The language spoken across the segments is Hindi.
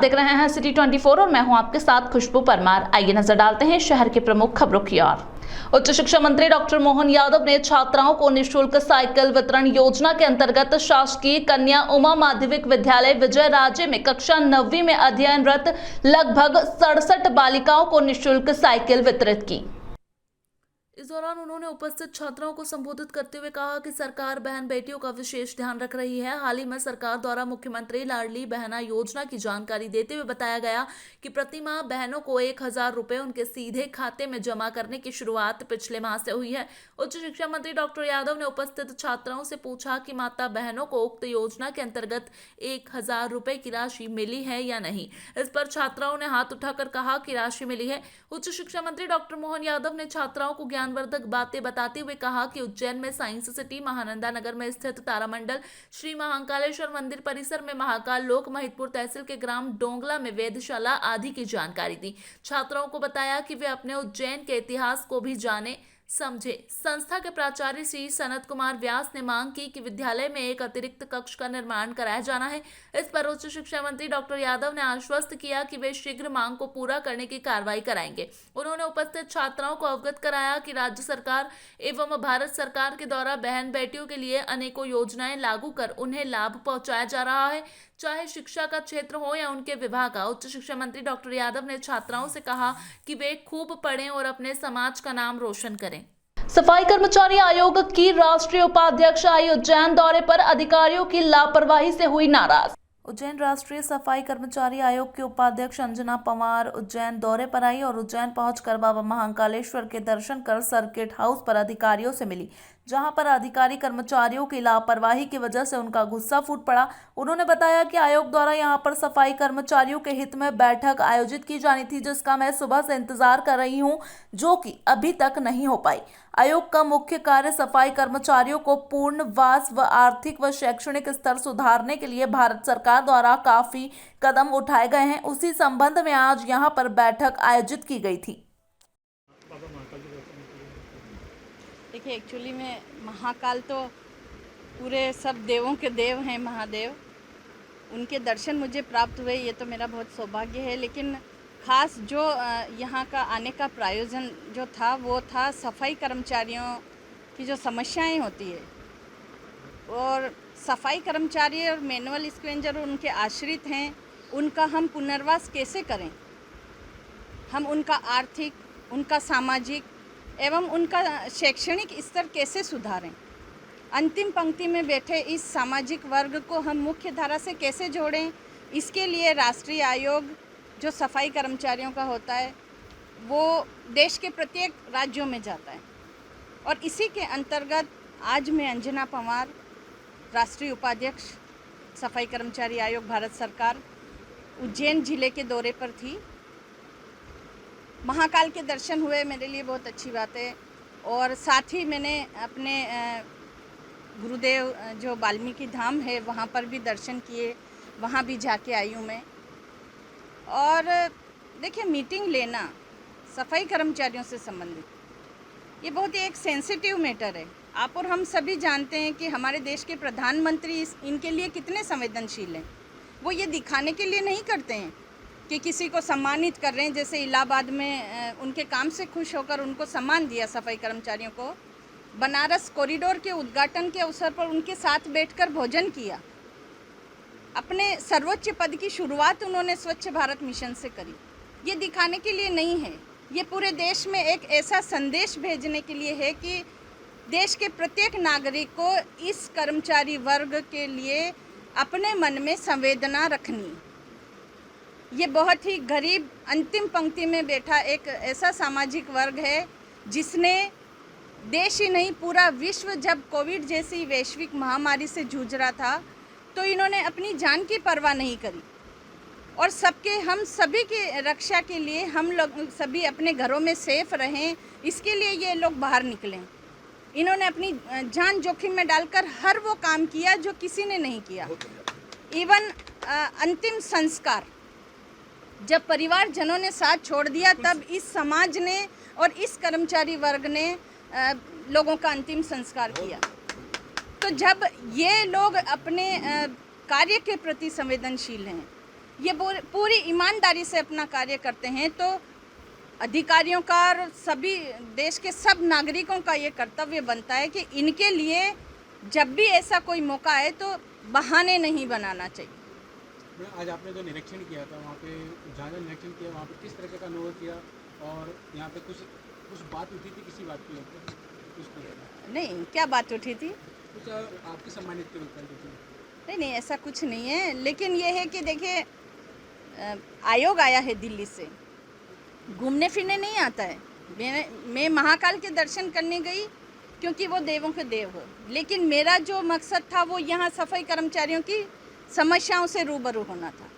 देख रहे हैं सिटी 24 और मैं हूं आपके साथ खुशबू परमार। आइए नजर डालते हैं शहर के प्रमुख खबरों की ओर। उच्च शिक्षा मंत्री डॉक्टर मोहन यादव ने छात्राओं को निःशुल्क साइकिल वितरण योजना के अंतर्गत शासकीय कन्या उमा माध्यमिक विद्यालय विजय राजे में कक्षा 9वीं में अध्ययनरत लगभग 67 बालिकाओं को निःशुल्क साइकिल वितरित की। इस दौरान उन्होंने उपस्थित छात्राओं को संबोधित करते हुए कहा कि सरकार बहन बेटियों का विशेष ध्यान रख रही है। हाल ही में सरकार द्वारा मुख्यमंत्री लाडली बहना योजना की जानकारी देते हुए बताया गया कि प्रति माह बहनों को 1000 रुपए उनके सीधे खाते में जमा करने की शुरुआत पिछले माह से हुई है। उच्च शिक्षा मंत्री डॉक्टर यादव ने उपस्थित छात्राओं से पूछा कि माता बहनों को उक्त योजना के अंतर्गत 1000 रुपए की राशि मिली है या नहीं। इस पर छात्राओं ने हाथ उठाकर कहा कि राशि मिली है। उच्च शिक्षा मंत्री डॉक्टर मोहन यादव ने छात्राओं को ज्ञानवर्धक बातें बताते हुए कहा कि उज्जैन में साइंस सिटी, महानंदा नगर में स्थित तारामंडल, श्री महाकालेश्वर मंदिर परिसर में महाकाल लोक, महिदपुर तहसील के ग्राम डोंगला में वेधशाला आदि की जानकारी दी। छात्राओं को बताया कि वे अपने उज्जैन के इतिहास को भी जाने समझे। संस्था के प्राचार्य श्री सनत कुमार व्यास ने मांग की कि विद्यालय में एक अतिरिक्त कक्ष का निर्माण कराया जाना है। इस पर उच्च शिक्षा मंत्री डॉक्टर यादव ने आश्वस्त किया कि वे शीघ्र मांग को पूरा करने की कार्रवाई कराएंगे। उन्होंने उपस्थित छात्राओं को अवगत कराया कि राज्य सरकार एवं भारत सरकार के द्वारा बहन बेटियों के लिए अनेकों योजनाएं लागू कर उन्हें लाभ पहुंचाया जा रहा है, चाहे शिक्षा का क्षेत्र हो या उनके विभाग का। उच्च शिक्षा मंत्री डॉक्टर यादव ने छात्राओं से कहा कि वे खूब पढ़ें और अपने समाज का नाम रोशन करें। सफाई कर्मचारी आयोग की राष्ट्रीय उपाध्यक्ष आई उज्जैन दौरे पर अधिकारियों की लापरवाही से हुई नाराज। उज्जैन राष्ट्रीय सफाई कर्मचारी आयोग के उपाध्यक्ष अंजना पवार उज्जैन दौरे पर आई और उज्जैन पहुंचकर बाबा महाकालेश्वर के दर्शन कर सर्किट हाउस पर अधिकारियों से मिली, जहां पर अधिकारी कर्मचारियों की लापरवाही की वजह से उनका गुस्सा फूट पड़ा। उन्होंने बताया कि आयोग द्वारा यहां पर सफाई कर्मचारियों के हित में बैठक आयोजित की जानी थी, जिसका मैं सुबह से इंतजार कर रही हूं, जो कि अभी तक नहीं हो पाई। आयोग का मुख्य कार्य सफाई कर्मचारियों को पूर्णवास व आर्थिक व शैक्षणिक स्तर सुधारने के लिए भारत सरकार द्वारा काफी कदम उठाए गए हैं। उसी संबंध में आज यहां पर बैठक आयोजित की गई थी। देखिए, एक्चुअली में महाकाल तो पूरे सब देवों के देव हैं, महादेव, उनके दर्शन मुझे प्राप्त हुए, ये तो मेरा बहुत सौभाग्य है। लेकिन ख़ास जो यहाँ का आने का प्रायोजन जो था वो था सफाई कर्मचारियों की जो समस्याएं होती है, और सफाई कर्मचारी और मैनुअल स्क्वेंजर उनके आश्रित हैं, उनका हम पुनर्वास कैसे करें, हम उनका आर्थिक, उनका सामाजिक एवं उनका शैक्षणिक स्तर कैसे सुधारें, अंतिम पंक्ति में बैठे इस सामाजिक वर्ग को हम मुख्य धारा से कैसे जोड़ें। इसके लिए राष्ट्रीय आयोग जो सफाई कर्मचारियों का होता है वो देश के प्रत्येक राज्यों में जाता है, और इसी के अंतर्गत आज मैं अंजना पवार, राष्ट्रीय उपाध्यक्ष सफाई कर्मचारी आयोग भारत सरकार, उज्जैन जिले के दौरे पर थी। महाकाल के दर्शन हुए, मेरे लिए बहुत अच्छी बात है, और साथ ही मैंने अपने गुरुदेव जो वाल्मीकि धाम है वहाँ पर भी दर्शन किए, वहाँ भी जाके आई हूँ मैं। और देखिए, मीटिंग लेना सफाई कर्मचारियों से संबंधित ये बहुत ही एक सेंसिटिव मैटर है। आप और हम सभी जानते हैं कि हमारे देश के प्रधानमंत्री इनके लिए कितने संवेदनशील हैं। वो ये दिखाने के लिए नहीं करते हैं कि किसी को सम्मानित कर रहे हैं, जैसे इलाहाबाद में उनके काम से खुश होकर उनको सम्मान दिया सफाई कर्मचारियों को। बनारस कॉरिडोर के उद्घाटन के अवसर पर उनके साथ बैठकर भोजन किया। अपने सर्वोच्च पद की शुरुआत उन्होंने स्वच्छ भारत मिशन से करी। ये दिखाने के लिए नहीं है, ये पूरे देश में एक ऐसा संदेश भेजने के लिए है कि देश के प्रत्येक नागरिक को इस कर्मचारी वर्ग के लिए अपने मन में संवेदना रखनी। ये बहुत ही गरीब, अंतिम पंक्ति में बैठा एक ऐसा सामाजिक वर्ग है जिसने देश ही नहीं पूरा विश्व, जब कोविड जैसी वैश्विक महामारी से जूझ रहा था, तो इन्होंने अपनी जान की परवाह नहीं करी, और हम सभी की रक्षा के लिए हम लोग सभी अपने घरों में सेफ रहें, इसके लिए ये लोग बाहर निकलें। इन्होंने अपनी जान जोखिम में डालकर हर वो काम किया जो किसी ने नहीं किया। इवन अंतिम संस्कार जब परिवारजनों ने साथ छोड़ दिया, तब इस समाज ने और इस कर्मचारी वर्ग ने लोगों का अंतिम संस्कार किया। तो जब ये लोग अपने कार्य के प्रति संवेदनशील हैं, ये पूरी ईमानदारी से अपना कार्य करते हैं, तो अधिकारियों का और सभी देश के सब नागरिकों का ये कर्तव्य बनता है कि इनके लिए जब भी ऐसा कोई मौका आए तो बहाने नहीं बनाना चाहिए। आज आपने जो निरीक्षण किया था वहाँ पे, जहाँ निरीक्षण किया वहाँ पे किस तरह का अनुभव किया, और यहाँ पे कुछ बात उठी थी, किसी बात की कुछ नहीं, क्या बात उठी थी? कुछ आपकी सम्मानित के रूप में? नहीं, ऐसा कुछ नहीं है, लेकिन ये है कि देखिए, आयोग आया है दिल्ली से, घूमने फिरने नहीं आता है। मैं महाकाल के दर्शन करने गई क्योंकि वो देवों के देव हो, लेकिन मेरा जो मकसद था वो यहाँ सफाई कर्मचारियों की समस्याओं से रूबरू होना था,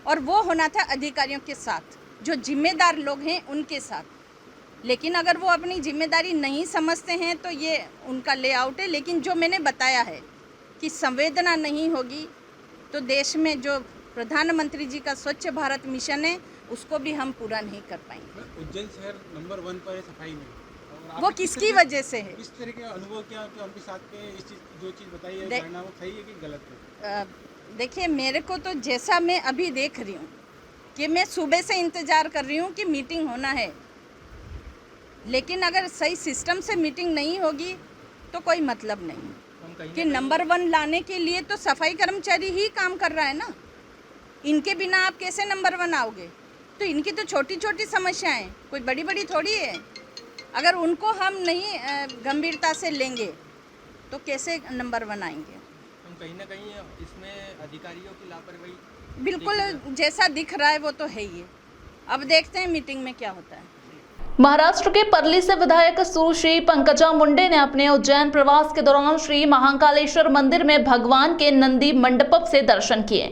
और वो होना था अधिकारियों के साथ, जो जिम्मेदार लोग हैं उनके साथ। लेकिन अगर वो अपनी जिम्मेदारी नहीं समझते हैं तो ये उनका लेआउट है। लेकिन जो मैंने बताया है कि संवेदना नहीं होगी तो देश में जो प्रधानमंत्री जी का स्वच्छ भारत मिशन है उसको भी हम पूरा नहीं कर पाएंगे। उज्जैन शहर नंबर 1 पर है सफाई में, और वो किसकी वजह से है? किस तरह के अनुभव क्या कि उनके साथ पे इस चीज, जो चीज़ बताई है धारणा वो सही है कि गलत है? देखिए, मेरे को तो जैसा मैं अभी देख रही हूँ कि मैं सुबह से इंतज़ार कर रही हूँ कि मीटिंग होना है, लेकिन अगर सही सिस्टम से मीटिंग नहीं होगी तो कोई मतलब नहीं कि नंबर 1 लाने के लिए तो सफाई कर्मचारी ही काम कर रहा है ना। इनके बिना आप कैसे नंबर 1 आओगे? तो इनकी तो छोटी छोटी समस्याएं, कोई बड़ी बड़ी थोड़ी है। अगर उनको हम नहीं गंभीरता से लेंगे तो कैसे नंबर 1 आएंगे? हम कहीं ना कहीं इसमें अधिकारियों की लापरवाही बिल्कुल जैसा दिख रहा है वो तो है ही। अब देखते हैं मीटिंग में क्या होता है। महाराष्ट्र के परली से विधायक सुश्री पंकजा मुंडे ने अपने उज्जैन प्रवास के दौरान श्री महाकालेश्वर मंदिर में भगवान के नंदी मंडपम से दर्शन किए।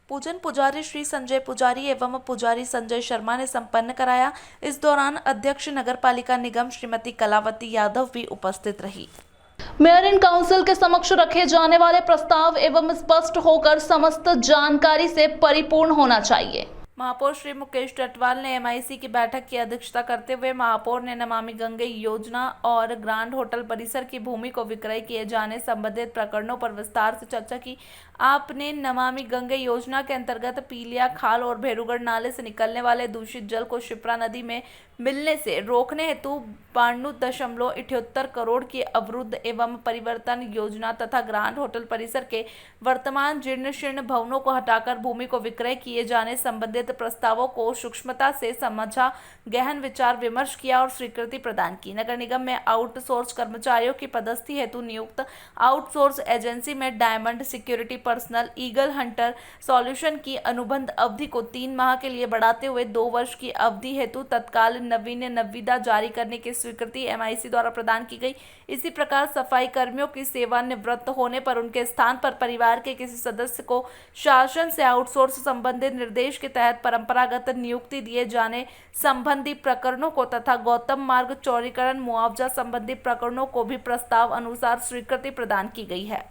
पूजन पुजारी श्री संजय पुजारी एवं पुजारी संजय शर्मा ने संपन्न कराया। इस दौरान अध्यक्ष नगर पालिका निगम श्रीमती कलावती यादव भी उपस्थित रही। मेयर इन काउंसिल के समक्ष रखे जाने वाले प्रस्ताव एवं स्पष्ट होकर समस्त जानकारी से परिपूर्ण होना चाहिए। महापौर श्री मुकेश टटवाल ने MIC की बैठक की अध्यक्षता करते हुए महापौर ने नमामि गंगे योजना और ग्रांड होटल परिसर की भूमि को विक्रय किए जाने संबंधित प्रकरणों पर विस्तार से चर्चा की। आपने नमामि गंगे योजना के अंतर्गत पीलिया खाल और भेरूगढ़ नाले से निकलने वाले दूषित जल को शिप्रा नदी में मिलने से रोकने हेतु 92.78 करोड़ की अवरुद्ध एवं परिवर्तन योजना तथा ग्रांड होटल परिसर के वर्तमान जीर्ण शीर्ण भवनों को हटाकर भूमि को विक्रय किए जाने संबंधित प्रस्तावों को सूक्ष्मता से समझा, गहन विचार विमर्श किया और स्वीकृति प्रदान की। नगर निगम में आउटसोर्स कर्मचारियों की पदस्थि हेतु नियुक्त आउटसोर्स एजेंसी में diamond security personal eagle Hunter solution की अनुबंध अवधि को 3 माह के लिए बढ़ाते हुए 2 वर्ष की अवधि हेतु तत्काल नवीदा जारी करने की स्वीकृति MIC द्वारा प्रदान की गई। इसी प्रकार सफाई कर्मियों की सेवानिवृत्त होने पर उनके स्थान पर परिवार के किसी सदस्य को शासन से आउटसोर्स संबंधित निर्देश के तहत परंपरागत नियुक्ति दिए जाने संबंधी प्रकरणों को तथा गौतम मार्ग चौड़ीकरण मुआवजा संबंधी प्रकरणों को भी प्रस्ताव अनुसार स्वीकृति प्रदान की गई है।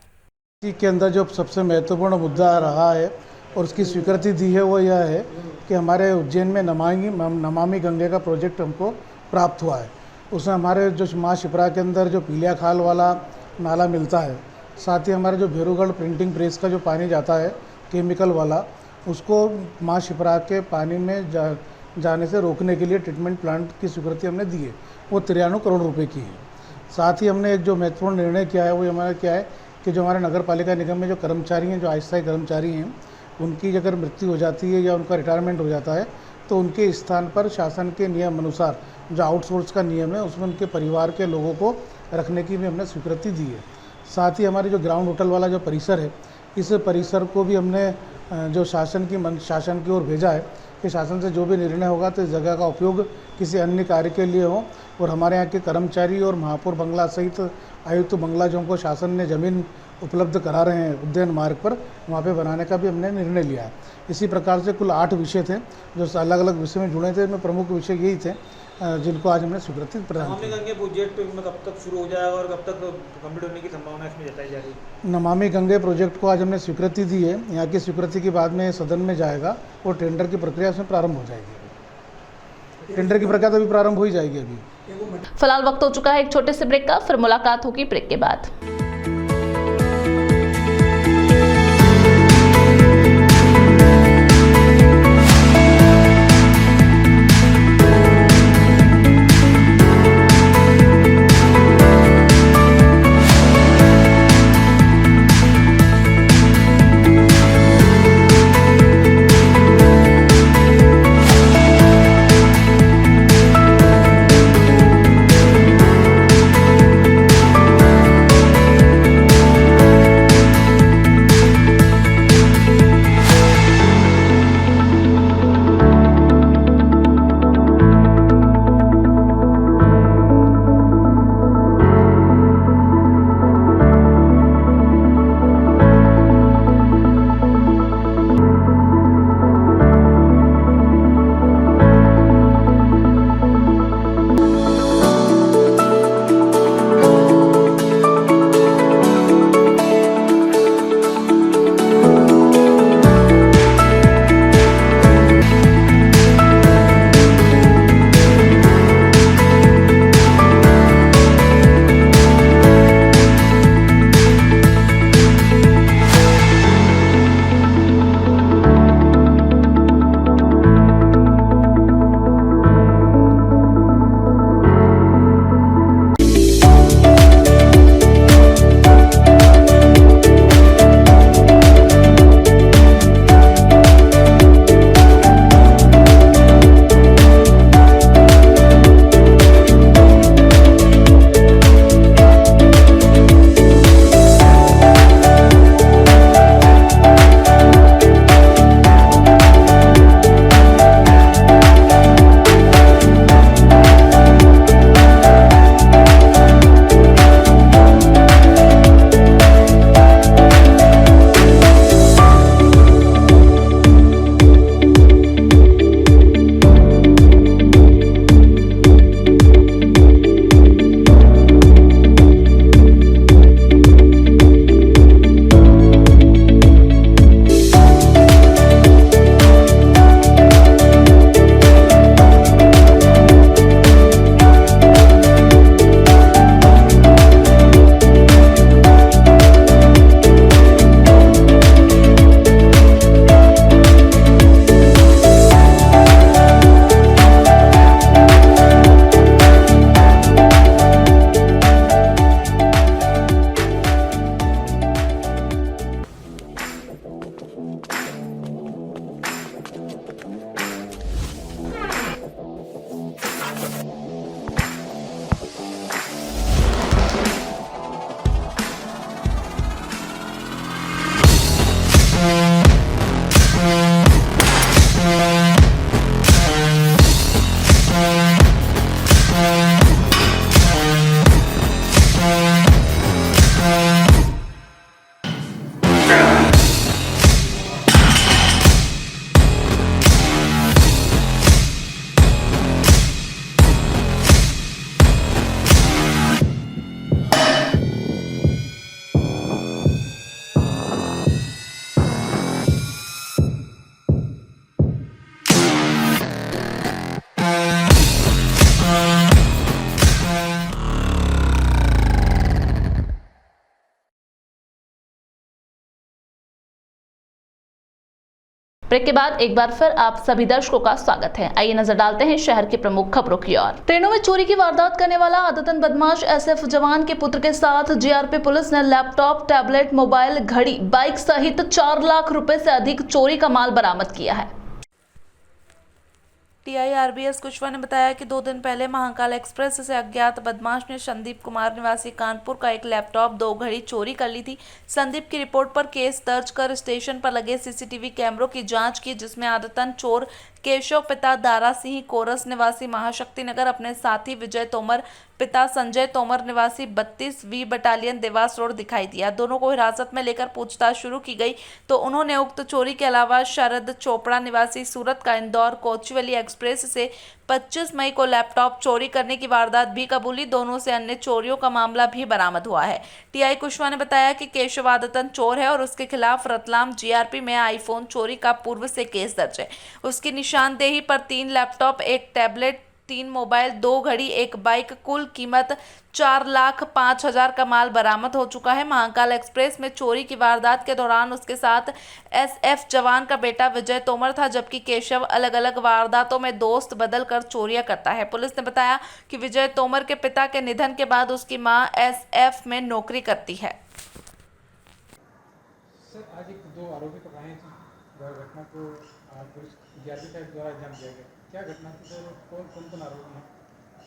के अंदर जो सबसे महत्वपूर्ण मुद्दा रहा है और उसकी स्वीकृति दी है वो यह है कि हमारे उज्जैन में नमामि गंगे का प्रोजेक्ट हमको प्राप्त हुआ है। उसमें हमारे जो माँ शिप्रा के अंदर जो पीलिया खाल वाला नाला मिलता है, साथ ही हमारे जो भेरूगढ़ प्रिंटिंग प्रेस का जो पानी जाता है केमिकल वाला, उसको माँ शिप्रा के पानी में जाने से रोकने के लिए ट्रीटमेंट प्लांट की स्वीकृति हमने दी है। वो 93 करोड़ रुपए की है। साथ ही हमने एक जो महत्वपूर्ण निर्णय किया है वो हमारा क्या है कि जो हमारे नगर पालिका निगम में जो कर्मचारी हैं, जो अस्थायी कर्मचारी हैं, उनकी अगर मृत्यु हो जाती है या उनका रिटायरमेंट हो जाता है तो उनके स्थान पर शासन के नियम अनुसार जो आउटसोर्स का नियम है उसमें उनके परिवार के लोगों को रखने की भी हमने स्वीकृति दी है। साथ ही हमारी जो ग्राउंड होटल वाला जो परिसर है, इस परिसर को भी हमने जो शासन की ओर भेजा है कि शासन से जो भी निर्णय होगा तो इस जगह का उपयोग किसी अन्य कार्य के लिए हो, और हमारे यहाँ के कर्मचारी और महापौर बंगला सहित आयुक्त बंगला जो हमको शासन ने ज़मीन उपलब्ध करा रहे हैं उद्यान मार्ग पर, वहाँ पे बनाने का भी हमने निर्णय लिया है। इसी प्रकार से कुल 8 विषय थे जो अलग अलग विषय में जुड़े थे। में प्रमुख विषय यही थे जिनको आज हमने स्वीकृति प्रदान की। नमामि गंगे प्रोजेक्ट में कब तक शुरू हो जाएगा और कब तक कंप्लीट होने की संभावना इसमें जताई जा रही है? नमामि गंगे प्रोजेक्ट को आज हमने स्वीकृति दी है। यहाँ की स्वीकृति के बाद में सदन में जाएगा और टेंडर की प्रक्रिया इसमें प्रारंभ हो जाएगी। टेंडर की प्रक्रिया तो अभी प्रारंभ हो ही जाएगी। अभी फिलहाल वक्त हो चुका है एक छोटे से ब्रेक का, फिर मुलाकात होगी ब्रेक के बाद। ब्रेक के बाद एक बार फिर आप सभी दर्शकों का स्वागत है। आइए नजर डालते हैं शहर की प्रमुख खबरों की ओर। ट्रेनों में चोरी की वारदात करने वाला आदतन बदमाश एसएफ जवान के पुत्र के साथ जीआरपी पुलिस ने लैपटॉप, टैबलेट, मोबाइल, घड़ी, बाइक सहित 4 लाख रुपए से अधिक चोरी का माल बरामद किया है। टीआई आरबीएस कुशवाहा ने बताया कि 2 दिन पहले महाकाल एक्सप्रेस से अज्ञात बदमाश ने संदीप कुमार निवासी कानपुर का एक लैपटॉप, 2 घड़ी चोरी कर ली थी। संदीप की रिपोर्ट पर केस दर्ज कर स्टेशन पर लगे सीसीटीवी कैमरों की जांच की, जिसमें आदतन चोर केशव पिता दारा सिंह कोरस निवासी महाशक्ति नगर अपने साथी विजय तोमर पिता संजय तोमर निवासी 32वीं बटालियन देवास रोड दिखाई दिया। दोनों को हिरासत में लेकर पूछताछ शुरू की गई तो उन्होंने उक्त चोरी के अलावा शरद चोपड़ा निवासी सूरत का इंदौर कोचुवेली एक्सप्रेस से 25 मई को लैपटॉप चोरी करने की वारदात भी कबूली। दोनों से अन्य चोरियों का मामला भी बरामद हुआ है। टीआई कुशवाहा ने बताया कि केशव आदतन चोर है और उसके खिलाफ रतलाम जीआरपी में आईफोन चोरी का पूर्व से केस दर्ज है। उसकी निशानदेही पर 3 लैपटॉप, 1 टैबलेट, 3 मोबाइल, 2 घड़ी, 1 बाइक, कुल कीमत 4,05,000 का माल बरामद हो चुका है। महाकाल एक्सप्रेस में चोरी की वारदात के दौरान उसके साथ एसएफ जवान का बेटा विजय तोमर था, जबकि केशव अलग अलग वारदातों में दोस्त बदल कर चोरियां करता है। पुलिस ने बताया कि विजय तोमर के पिता के निधन के बाद उसकी मां एसएफ में नौकरी करती है। सर, आज 2 आरोपी पकड़ाए हैं। घटना को पुलिस जीआरपी साहब द्वारा अंजाम दिया गया। क्या घटना थी सर? कौन आरोपी हैं?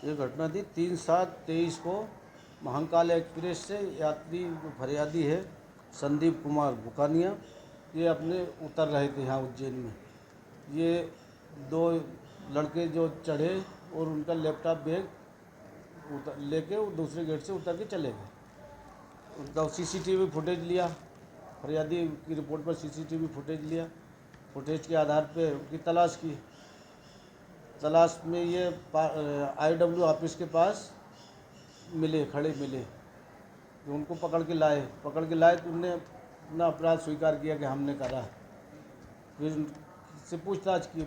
ये घटना थी 3/7/23 को महाकाल एक्सप्रेस से यात्री फरियादी है संदीप कुमार बुकानिया। ये अपने उतर रहे थे यहाँ उज्जैन में। ये 2 लड़के जो चढ़े और उनका लैपटॉप बैग लेके वो दूसरे गेट से उतर के चले गए। उनका सीसीटीवी फुटेज लिया, फरियादी की रिपोर्ट पर सीसीटीवी फुटेज लिया। फुटेज के आधार पे उनकी तलाश की। तलाश में ये IW ऑफिस के पास खड़े मिले तो उनको पकड़ के लाए तो उन्होंने अपना अपराध स्वीकार किया कि हमने करा। फिर से पूछताछ के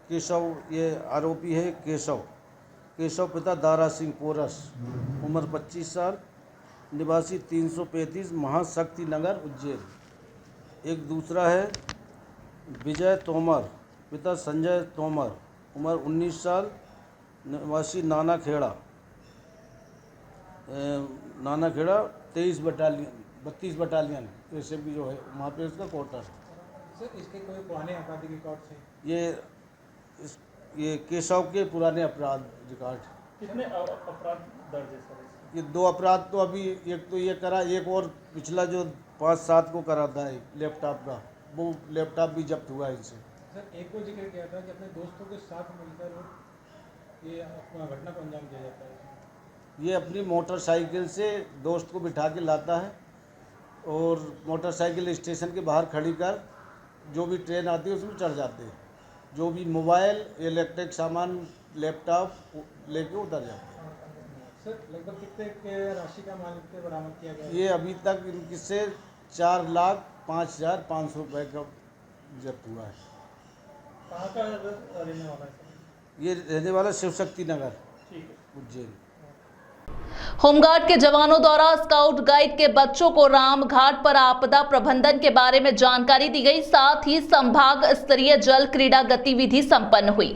केशव, ये आरोपी है केशव पिता दारा सिंह कोरस, उम्र 25 साल, निवासी 335 महाशक्ति नगर उज्जैन। एक दूसरा है विजय तोमर पिता संजय तोमर, उम्र 19 साल, निवासी नाना खेड़ा 32 बटालियन ऐसे भी जो है वहाँ पे उसका क्वार्टर। सर, इसके कोई पुराने आपराधिक रिकॉर्ड थे? ये केशव के पुराने अपराध रिकॉर्ड। कितने अपराध दर्ज है सर? ये 2 अपराध तो अभी, एक तो ये करा, एक और पिछला जो 5/7 को करा था लैपटॉप का, वो लैपटॉप भी जब्त हुआ है इनसे। सर, एक को जिक्र किया था कि अपने दोस्तों के साथ मिलकर ये अपना घटना को अंजाम दिया जाता है। ये अपनी मोटरसाइकिल से दोस्त को बिठा के लाता है और मोटरसाइकिल स्टेशन के बाहर खड़ी कर जो भी ट्रेन आती है उसमें चढ़ जाते हैं। जो भी मोबाइल, इलेक्ट्रिक सामान, लैपटॉप लेके उतर जाते हैं। सर, लगभग कितने के राशि का माल बरामद किया गया? ये अभी तक इनसे 4,05,500 रुपये का जब्त हुआ है। कहाँ का रहने वाला है सर? ये रहने वाला शिव शक्ति नगर उज्जैन। होमगार्ड के जवानों द्वारा स्काउट गाइड के बच्चों को रामघाट पर आपदा प्रबंधन के बारे में जानकारी दी गई। साथ ही संभाग स्तरीय जल क्रीड़ा गतिविधि संपन्न हुई।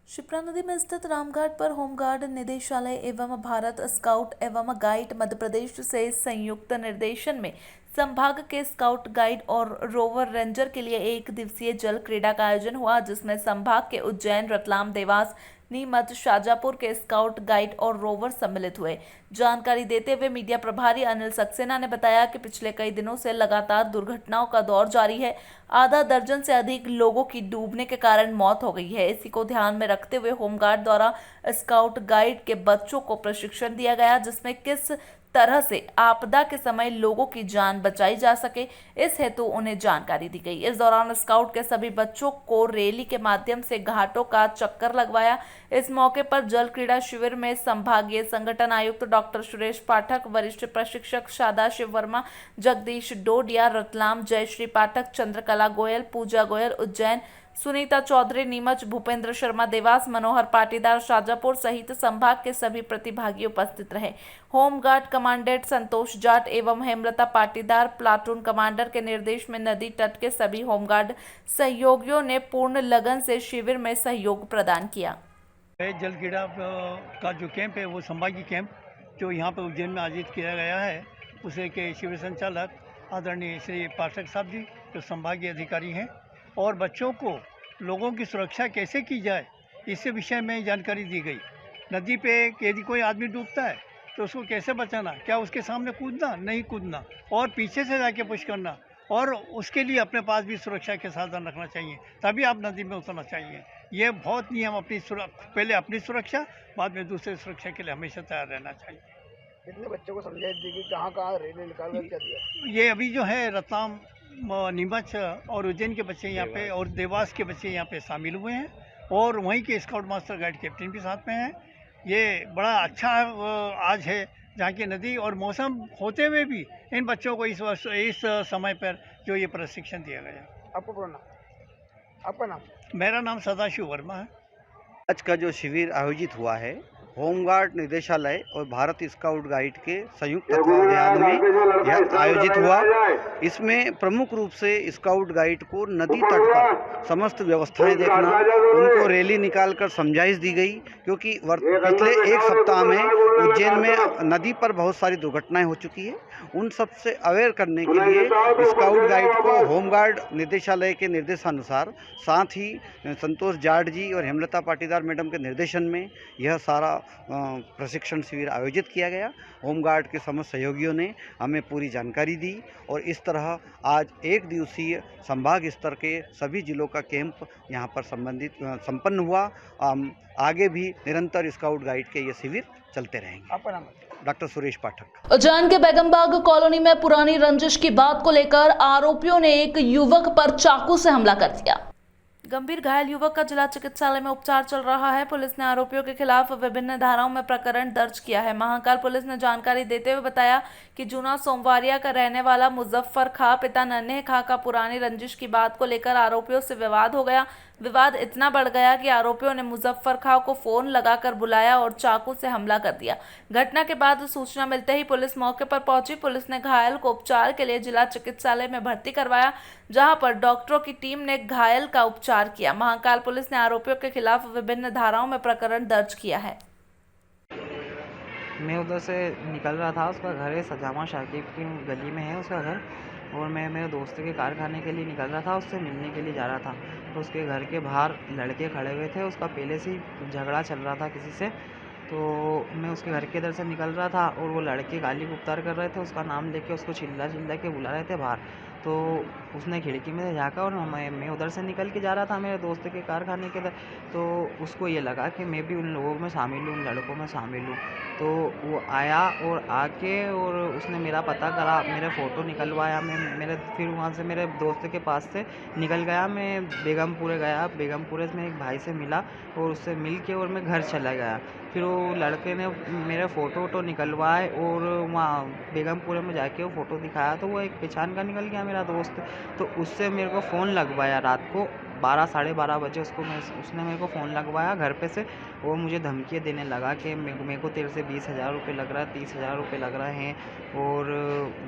शिप्रा नदी में स्थित रामघाट पर होमगार्ड निदेशालय एवं भारत स्काउट एवं गाइड मध्य प्रदेश से संयुक्त निर्देशन में संभाग के स्काउट गाइड और रोवर रेंजर के लिए 1 दिवसीय जल क्रीड़ा का आयोजन हुआ, जिसमें संभाग के उज्जैन, रतलाम, देवास, नीमच, शाजापुर के स्काउट गाइड और रोवर सम्मिलित हुए। जानकारी देते हुए मीडिया प्रभारी अनिल सक्सेना ने बताया कि पिछले कई दिनों से लगातार दुर्घटनाओं का दौर जारी है। आधा दर्जन से अधिक लोगों की डूबने के कारण मौत हो गई है। इसी को ध्यान में रखते हुए होमगार्ड द्वारा स्काउट गाइड के बच्चों को प्रशिक्षण दिया गया, जिसमें किस तरह से आपदा के समय लोगों की जान बचाई जा सके, इस हेतु उन्हें जानकारी दी गई। इस दौरान स्काउट के सभी बच्चों को रैली के माध्यम से घाटों का चक्कर लगवाया। इस मौके पर जल क्रीड़ा शिविर में संभागीय संगठन आयुक्त डॉक्टर सुरेश पाठक, वरिष्ठ प्रशिक्षक सदाशिव वर्मा, जगदीश डोडिया, रतलाम, जयश्री पाठक, चंद्रकला गोयल, पूजा गोयल, उज्जैन, सुनीता चौधरी, नीमच, भूपेंद्र शर्मा, देवास, मनोहर पाटीदार, शाजापुर सहित संभाग के सभी प्रतिभागी उपस्थित रहे। होमगार्ड कमांडेंट संतोष जाट एवं हेमलता पाटीदार, प्लाटून कमांडर के निर्देश में नदी तट के सभी होमगार्ड सहयोगियों ने पूर्ण लगन से शिविर में सहयोग प्रदान किया। जल क्रीड़ा का जो कैंप है वो संभागीय कैंप जो यहाँ पर उज्जैन में आयोजित किया गया है, उसे के शिविर संचालक आदरणीय श्री पाठक साहब जी जो संभागीय अधिकारी हैं और बच्चों को लोगों की सुरक्षा कैसे की जाए इस विषय में जानकारी दी गई। नदी पे यदि कोई आदमी डूबता है तो उसको कैसे बचाना, क्या उसके सामने कूदना, नहीं कूदना, और पीछे से जाके पुश करना, और उसके लिए अपने पास भी सुरक्षा के साधन रखना चाहिए, तभी आप नदी में उतरना चाहिए। ये बहुत नियम पहले अपनी सुरक्षा, बाद में दूसरे सुरक्षा के लिए हमेशा तैयार रहना चाहिए। कितने बच्चों को समझाइश दी कि कहाँ रैली निकाल कर क्या दिया? ये अभी जो है रतलाम, नीमच और उज्जैन के बच्चे यहाँ पे और देवास के बच्चे यहाँ पे शामिल हुए हैं, और वहीं के स्काउट मास्टर गाइड कैप्टन भी साथ में हैं। ये बड़ा अच्छा आज है जहाँ की नदी और मौसम होते हुए भी इन बच्चों को इस समय पर जो ये प्रशिक्षण दिया गया। आपका नाम? मेरा नाम सदाशिव वर्मा है। आज का जो शिविर आयोजित हुआ है होमगार्ड निदेशालय और भारत स्काउट गाइड के संयुक्त तत्वावधान में यह आयोजित हुआ। इसमें प्रमुख रूप से स्काउट गाइड को नदी तट पर समस्त व्यवस्थाएं देखना, उनको रैली निकालकर समझाइश दी गई, क्योंकि पिछले एक सप्ताह में उज्जैन में नदी पर बहुत सारी दुर्घटनाएं हो चुकी है। उन सब से अवेयर करने के लिए स्काउट गाइड को होमगार्ड निदेशालय के निर्देशानुसार, साथ ही संतोष जाट जी और हेमलता पाटीदार मैडम के निर्देशन में यह सारा प्रशिक्षण शिविर आयोजित किया गया। होमगार्ड के समस्त सहयोगियों ने हमें पूरी जानकारी दी और इस तरह आज एक दिवसीय संभाग स्तर के सभी जिलों का कैंप यहाँ पर संपन्न हुआ। आगे भी निरंतर स्काउट गाइड के ये शिविर चलते रहेंगे। आपका नाम? डॉक्टर सुरेश पाठक। उज्जैन के बेगमबाग कॉलोनी में पुरानी रंजिश की बात को लेकर आरोपियों ने एक युवक पर चाकू से हमला कर दिया। गंभीर घायल युवक का जिला चिकित्सालय में उपचार चल रहा है। पुलिस ने आरोपियों के खिलाफ विभिन्न धाराओं में प्रकरण दर्ज किया है। महाकाल पुलिस ने जानकारी देते हुए बताया कि जूना सोमवारिया का रहने वाला मुजफ्फर खां पिता नन्हे खां का पुरानी रंजिश की बात को लेकर आरोपियों से विवाद हो गया। विवाद इतना बढ़ गया कि आरोपियों ने मुजफ्फर खां को फोन लगाकर बुलाया और चाकू से हमला कर दिया। घटना के बाद सूचना मिलते ही पुलिस मौके पर पहुंची। पुलिस ने घायल को उपचार के लिए जिला चिकित्सालय में भर्ती करवाया, जहां पर डॉक्टरों की टीम ने घायल का उपचार किया। महाकाल पुलिस ने आरोपियों के खिलाफ विभिन्न धाराओं में प्रकरण दर्ज किया है। मैं उधर से निकल रहा था, उसका घर है सजामा शाकिब की गली में है उसका घर, और मैं मेरे दोस्त के कारखाने के लिए निकल रहा था, उससे मिलने के लिए जा रहा था। तो उसके घर के बाहर लड़के खड़े हुए थे, उसका पहले से ही झगड़ा चल रहा था किसी से। तो मैं उसके घर के इधर से निकल रहा था और वो लड़के गाली गुफ्तार कर रहे थे, उसका नाम लेके उसको चिल्ला के बुला रहे थे बाहर। तो उसने खिड़की में झाँका और मैं उधर से निकल के जा रहा था मेरे दोस्त के कारखाने के इधर। तो उसको ये लगा कि मैं भी उन लोगों में शामिल हूँ, उन लड़कों में शामिल हूँ। तो वो आया और आके और उसने मेरा पता करा, मेरे फ़ोटो निकलवाया। मैं फिर वहाँ से मेरे दोस्त के पास से निकल गया, मैं बेगमपुरे गया। बेगमपुरे में एक भाई से मिला और उससे मिल के और मैं घर चला गया। फिर वो लड़के ने मेरे फ़ोटो निकलवाए और वहाँ बेगमपुरे में जाके वो फ़ोटो दिखाया, तो वो एक पहचान का निकल गया मेरा दोस्त। तो उससे मेरे को फ़ोन लगवाया रात को 12 साढ़े 12 बजे उसने मेरे को फ़ोन लगवाया घर पे से, और मुझे धमकियाँ देने लगा कि मेरे को तेरे से 20,000 रुपये लग रहा है, 30,000 रुपये लग रहे हैं, और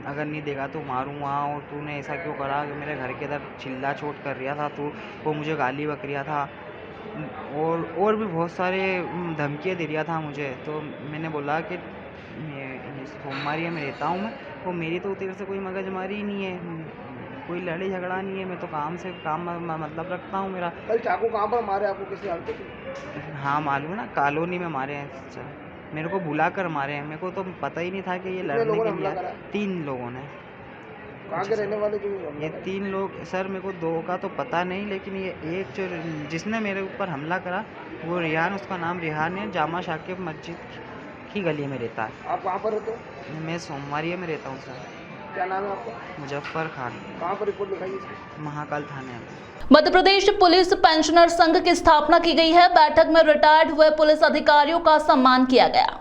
अगर नहीं देगा तो मारूँगा, और तूने ऐसा क्यों करा, कि मेरे घर के इधर चिल्ला चोट कर रहा था तू, वो मुझे गाली बक रहा था, और भी बहुत सारे धमकियाँ दे रहा था मुझे। तो मैंने बोला कि सोमवारिया में रहता हूँ मैं, वो मेरी तो तेरे से कोई मगजमारी ही नहीं है, कोई लड़ाई झगड़ा नहीं है, मैं तो काम से काम मतलब रखता हूँ मेरा। कल चाकू कहाँ पर मारे आपको, किसी हालत में? हाँ मालूम है ना, कॉलोनी में मारे हैं सर, मेरे को बुला कर मारे हैं, मेरे को तो पता ही नहीं था कि ये लड़ने के लिए आए। 3 लोगों ने। कहाँ के रहने वाले? ये 3 लोग सर, मेरे को 2 का तो पता नहीं, लेकिन ये एक जो जिसने मेरे ऊपर हमला करा वो रिहान, उसका नाम रिहान है, जामा शाकिब मस्जिद की गली में रहता है। आप कहाँ पर रहते हो? मैं सोमवारी में रहता हूँ सर। क्या नाम है आपका? मुजफ्फर खान। कहाँ पर रिपोर्ट लिखाई इसकी? महाकाल थाने में। मध्य प्रदेश पुलिस पेंशनर संघ की स्थापना की गई है। बैठक में रिटायर्ड हुए पुलिस अधिकारियों का सम्मान किया गया।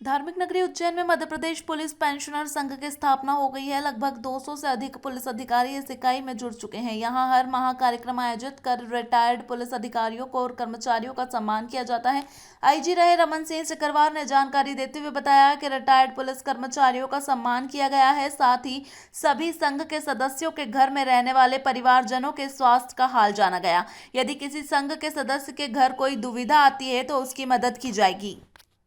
धार्मिक नगरी उज्जैन में मध्य प्रदेश पुलिस पेंशनर संघ की स्थापना हो गई है। लगभग 200 से अधिक पुलिस अधिकारी इस इकाई में जुड़ चुके हैं। यहां हर माह कार्यक्रम आयोजित कर रिटायर्ड पुलिस अधिकारियों को और कर्मचारियों का सम्मान किया जाता है। आईजी रहे रमन सिंह सिकरवार ने जानकारी देते हुए बताया कि रिटायर्ड पुलिस कर्मचारियों का सम्मान किया गया है। साथ ही सभी संघ के सदस्यों के घर में रहने वाले परिवारजनों के स्वास्थ्य का हाल जाना गया। यदि किसी संघ के सदस्य के घर कोई दुविधा आती है तो उसकी मदद की जाएगी।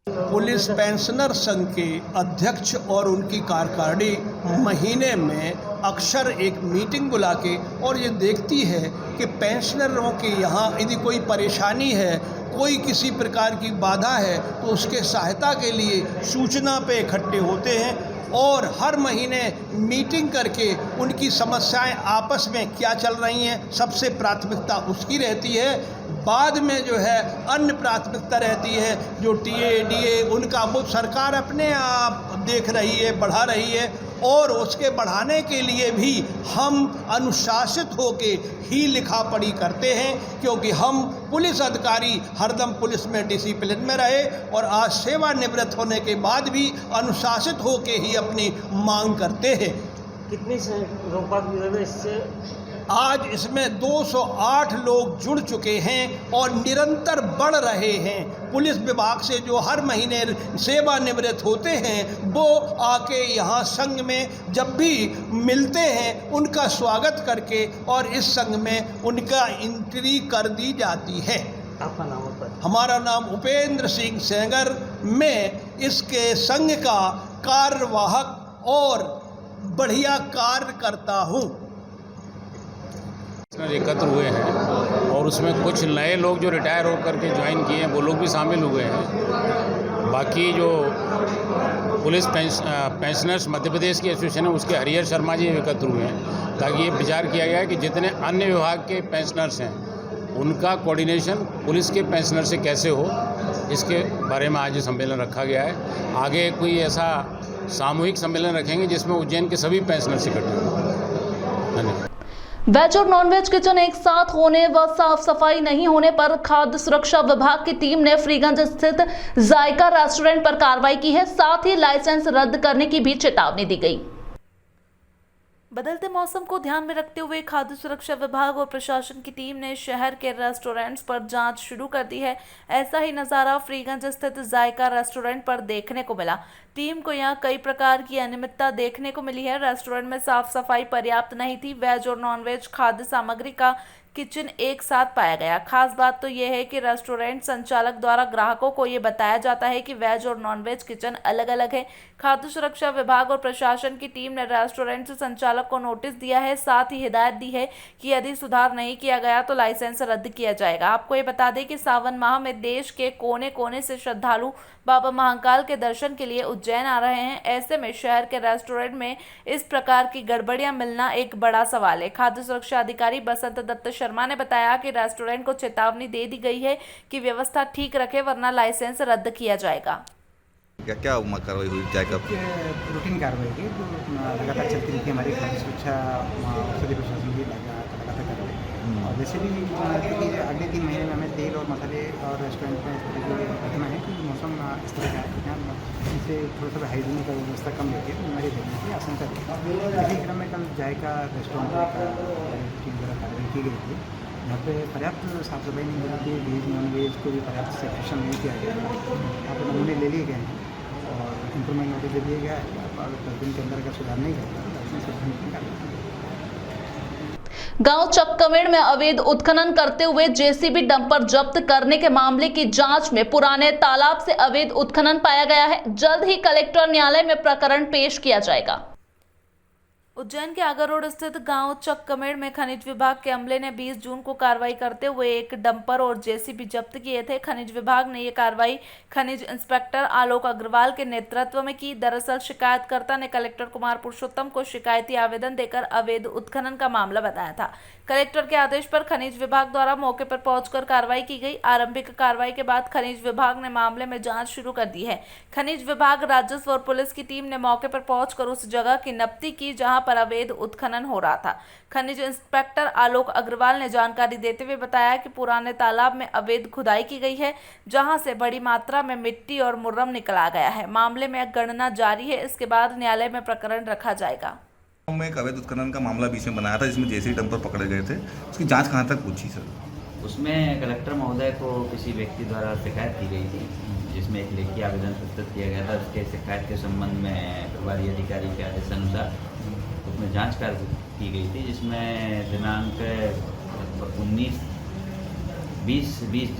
पुलिस पेंशनर संघ के अध्यक्ष और उनकी कार्यकारिणी महीने में अक्सर एक मीटिंग बुला के और ये देखती है कि पेंशनरों के यहाँ यदि कोई परेशानी है, कोई किसी प्रकार की बाधा है तो उसके सहायता के लिए सूचना पे इकट्ठे होते हैं और हर महीने मीटिंग करके उनकी समस्याएं आपस में क्या चल रही हैं, सबसे प्राथमिकता उसकी रहती है। बाद में जो है अन्य प्राथमिकता रहती है, जो टीए डीए उनका वो सरकार अपने आप देख रही है, बढ़ा रही है और उसके बढ़ाने के लिए भी हम अनुशासित होके ही लिखा पढ़ी करते हैं, क्योंकि हम पुलिस अधिकारी हरदम पुलिस में डिसिप्लिन में रहे और आज सेवानिवृत्त होने के बाद भी अनुशासित होके ही अपनी मांग करते हैं। कितनी लोग इससे? आज इसमें 208 लोग जुड़ चुके हैं और निरंतर बढ़ रहे हैं। पुलिस विभाग से जो हर महीने सेवानिवृत्त होते हैं वो आके यहाँ संघ में जब भी मिलते हैं उनका स्वागत करके और इस संघ में उनका एंट्री कर दी जाती है। आपका नाम होता है? हमारा नाम उपेंद्र सिंह सेंगर। मैं इसके संघ का कार्यवाहक और बढ़िया कार्य करता हूँ। एकत्र हुए हैं और उसमें कुछ नए लोग जो रिटायर होकर के ज्वाइन किए हैं वो लोग भी शामिल हुए हैं। बाकी जो पुलिस पेंशनर्स मध्य प्रदेश की एसोसिएशन है उसके हरिहर शर्मा जी एकत्र हुए हैं, ताकि ये विचार किया गया है कि जितने अन्य विभाग के पेंशनर्स हैं उनका कोऑर्डिनेशन पुलिस के पेंशनर से कैसे हो, इसके बारे में आज सम्मेलन रखा गया है। आगे कोई ऐसा सामूहिक सम्मेलन रखेंगे जिसमें उज्जैन के सभी पेंशनर्स इकट्ठे हों। धन्यवाद। वेज और नॉनवेज किचन एक साथ होने व साफ सफाई नहीं होने पर खाद्य सुरक्षा विभाग की टीम ने फ्रीगंज स्थित जायका रेस्टोरेंट पर कार्रवाई की है। साथ ही लाइसेंस रद्द करने की भी चेतावनी दी गई। बदलते मौसम को ध्यान में रखते हुए खाद्य सुरक्षा विभाग और प्रशासन की टीम ने शहर के रेस्टोरेंट्स पर जांच शुरू कर दी है। ऐसा ही नज़ारा फ्रीगंज स्थित जायका रेस्टोरेंट पर देखने को मिला। टीम को यहां कई प्रकार की अनियमितता देखने को मिली है। रेस्टोरेंट में साफ सफाई पर्याप्त नहीं थी। वेज और नॉनवेज खाद्य सामग्री का किचन एक साथ पाया गया। खास बात तो यह है कि रेस्टोरेंट संचालक द्वारा ग्राहकों को ये बताया जाता है कि वेज और नॉनवेज किचन अलग अलग है। खाद्य सुरक्षा विभाग और प्रशासन की टीम ने रेस्टोरेंट संचालक को नोटिस दिया है। साथ ही हिदायत दी है कि यदि सुधार नहीं किया गया तो लाइसेंस रद्द किया जाएगा। आपको ये बता दें कि सावन माह में देश के कोने कोने से श्रद्धालु बाबा महाकाल के दर्शन के लिए उज्जैन आ रहे हैं। ऐसे में शहर के रेस्टोरेंट में इस प्रकार की गड़बड़ियां मिलना एक बड़ा सवाल है। खाद्य सुरक्षा अधिकारी बसंत दत्त शर्मा ने बताया कि रेस्टोरेंट को चेतावनी दे दी गई है कि व्यवस्था ठीक रखे वरना लाइसेंस रद्द किया जाएगा। क्या कार्रवाई हुई? जायका रूटीन कार्रवाई की लगातार चलती रहती है हमारी खाद्य सुरक्षा औषधि प्रशासन की लगातार कार्रवाई। और वैसे भी क्योंकि अगले 3 महीने में हमें तेल और मसाले और रेस्टोरेंट में इस तरह की रखना है क्योंकि मौसम इस तरह का है, इससे थोड़ा सा हाइजीन का व्यवस्था कम रहती है, बीमारी फैलने की आशंका रहती है। इसी क्रम में कल जायका रेस्टोरेंट का टीम द्वारा कार्रवाई की गई थी। यहाँ पे पर्याप्त साफ सफाई नहीं हो रही थी। वेज नॉन वेज को भी पर्याप्त सेपरेशन नहीं किया गया। यहाँ पर नमूने ले लिए गए हैं और इम्प्रूवमेंट नोटिस दे दिया गया है। अगर 10 दिन के अंदर अगर सुधार नहीं करता गांव चककमेड़ में अवैध उत्खनन करते हुए जेसीबी डंपर जब्त करने के मामले की जांच में पुराने तालाब से अवैध उत्खनन पाया गया है। जल्द ही कलेक्टर न्यायालय में प्रकरण पेश किया जाएगा। उज्जैन के आगर रोड स्थित गांव चककमेड़ में खनिज विभाग के अमले ने 20 जून को कार्रवाई करते हुए एक डंपर और जेसीबी जब्त किए थे। खनिज विभाग ने ये कार्रवाई खनिज इंस्पेक्टर आलोक अग्रवाल के नेतृत्व में की। दरअसल शिकायतकर्ता ने कलेक्टर कुमार पुरुषोत्तम को शिकायती आवेदन देकर अवैध उत्खनन का मामला बताया था। कलेक्टर के आदेश पर खनिज विभाग द्वारा मौके पर पहुंचकर कार्रवाई की गई। आरंभिक कार्रवाई के बाद खनिज विभाग ने मामले में जांच शुरू कर दी है। खनिज विभाग, राजस्व और पुलिस की टीम ने मौके पर पहुंचकर उस जगह की नब्ती की जहां पर अवैध उत्खनन हो रहा था। खनिज इंस्पेक्टर आलोक अग्रवाल ने जानकारी देते हुए बताया कि पुराने तालाब में अवैध खुदाई की गई है, जहां से बड़ी मात्रा में मिट्टी और मुर्रम निकला गया है। मामले में गणना जारी है, इसके बाद न्यायालय में प्रकरण रखा जाएगा। में एक अवैध उत्खनन का मामला बीच में बनाया था जिसमें जेसीबी डंपर पकड़े गए थे, उसकी जांच कहाँ तक पहुंची सर? उसमें कलेक्टर महोदय को किसी व्यक्ति द्वारा शिकायत की गई थी, जिसमें एक लेखी आवेदन प्रस्तुत किया गया था। उसके शिकायत के संबंध में प्रभारी अधिकारी के आदेशानुसार उसमें जांच कार्य की गई थी, जिसमें दिनांक 20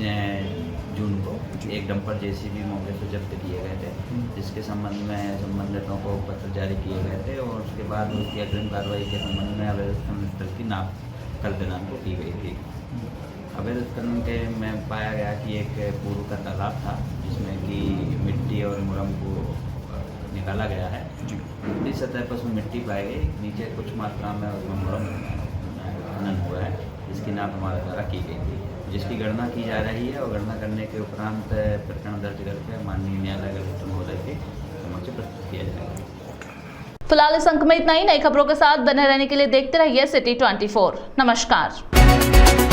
जून को एक डंपर जेसीबी मौके से जब्त किए गए थे, जिसके संबंध में संबंधितों को पत्र जारी किए गए थे और उसके बाद उसकी अग्रिम कार्रवाई के संबंध में अवैध उत्खनन स्थल की नाप कल दिनांक को की गई थी। अवैध उत्खनन के में पाया गया कि एक पूर्व का तालाब था, जिसमें कि मिट्टी और मुरम को निकाला गया है। ऊपरी सतह पर उसमें मिट्टी पाई गई, नीचे कुछ मात्रा में उसमें मुरम खनन हुआ है, जिसकी नाप हमारे द्वारा की गई थी, जिसकी गणना की जा रही है और गणना करने के उपरांत प्रकरण दर्ज करके माननीय न्यायालय कलेक्टर महोदय के समक्ष प्रस्तुत किया जाएगा। फिलहाल इस अंक में इतना ही। नई खबरों के साथ बने रहने के लिए देखते रहिए सिटी 24। नमस्कार।